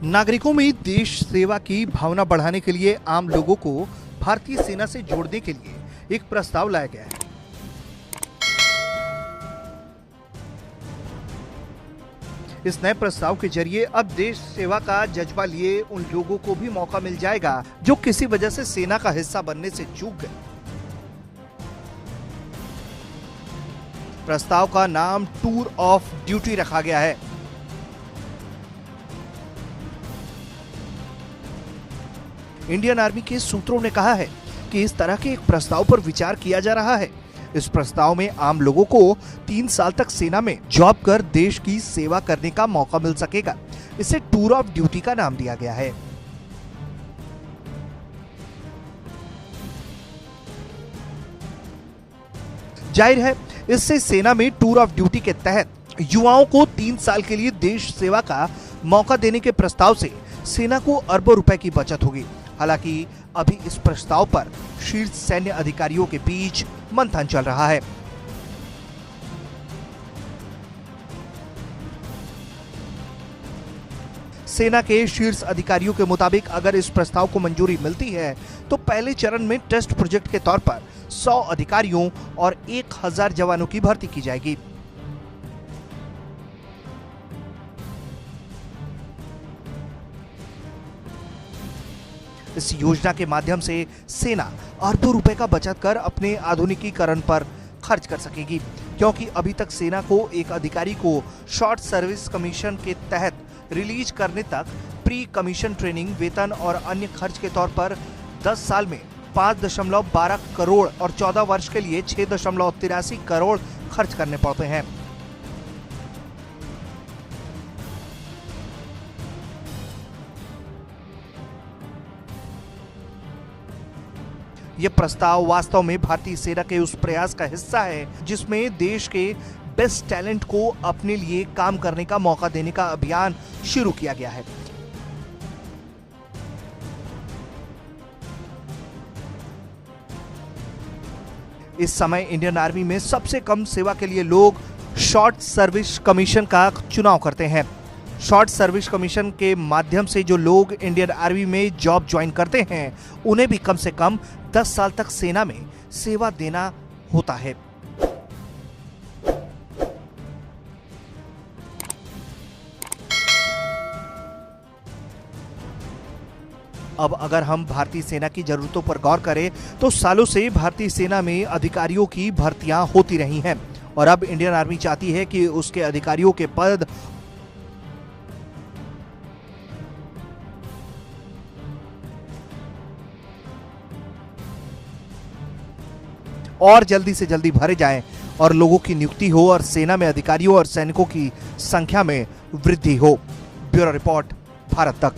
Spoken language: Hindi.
नागरिकों में देश सेवा की भावना बढ़ाने के लिए आम लोगों को भारतीय सेना से जोड़ने के लिए एक प्रस्ताव लाया गया है। इस नए प्रस्ताव के जरिए अब देश सेवा का जज्बा लिए उन लोगों को भी मौका मिल जाएगा जो किसी वजह से सेना का हिस्सा बनने से चूक गए। प्रस्ताव का नाम टूर ऑफ ड्यूटी रखा गया है। इंडियन आर्मी के सूत्रों ने कहा है कि इस तरह के एक प्रस्ताव पर विचार किया जा रहा है। इस प्रस्ताव में आम लोगों को 3 साल तक सेना में जॉब कर देश की सेवा करने का मौका मिल सकेगा। इसे टूर ऑफ ड्यूटी का नाम दिया गया है। जाहिर है, इससे सेना में टूर ऑफ ड्यूटी के तहत युवाओं को 3 साल के लिए देश सेवा का मौका देने के प्रस्ताव से सेना को अरबों रुपए की बचत होगी। हालांकि अभी इस प्रस्ताव पर शीर्ष सैन्य अधिकारियों के बीच मंथन चल रहा है। सेना के शीर्ष अधिकारियों के मुताबिक अगर इस प्रस्ताव को मंजूरी मिलती है तो पहले चरण में टेस्ट प्रोजेक्ट के तौर पर 100 अधिकारियों और 1000 जवानों की भर्ती की जाएगी। इस योजना के माध्यम से सेना अरबों रुपए का बचत कर अपने आधुनिकीकरण पर खर्च कर सकेगी, क्योंकि अभी तक सेना को एक अधिकारी को शॉर्ट सर्विस कमीशन के तहत रिलीज करने तक प्री कमीशन ट्रेनिंग, वेतन और अन्य खर्च के तौर पर 10 साल में 5.12 करोड़ और 14 वर्ष के लिए 6.83 करोड़ खर्च करने पड़ते हैं। यह प्रस्ताव वास्तव में भारतीय सेना के उस प्रयास का हिस्सा है जिसमें देश के बेस्ट टैलेंट को अपने लिए काम करने का मौका देने का अभियान शुरू किया गया है। इस समय इंडियन आर्मी में सबसे कम सेवा के लिए लोग शॉर्ट सर्विस कमीशन का चुनाव करते हैं। शॉर्ट सर्विस कमीशन के माध्यम से जो लोग इंडियन आर्मी में जॉब ज्वाइन करते हैं उन्हें भी कम से कम 10 साल तक सेना में सेवा देना होता है। अब अगर हम भारतीय सेना की जरूरतों पर गौर करें तो सालों से भारतीय सेना में अधिकारियों की भर्तियां होती रही हैं और अब इंडियन आर्मी चाहती है कि उसके अधिकारियों के पद और जल्दी से जल्दी भरे जाएं और लोगों की नियुक्ति हो और सेना में अधिकारियों और सैनिकों की संख्या में वृद्धि हो। ब्यूरो रिपोर्ट, भारत तक।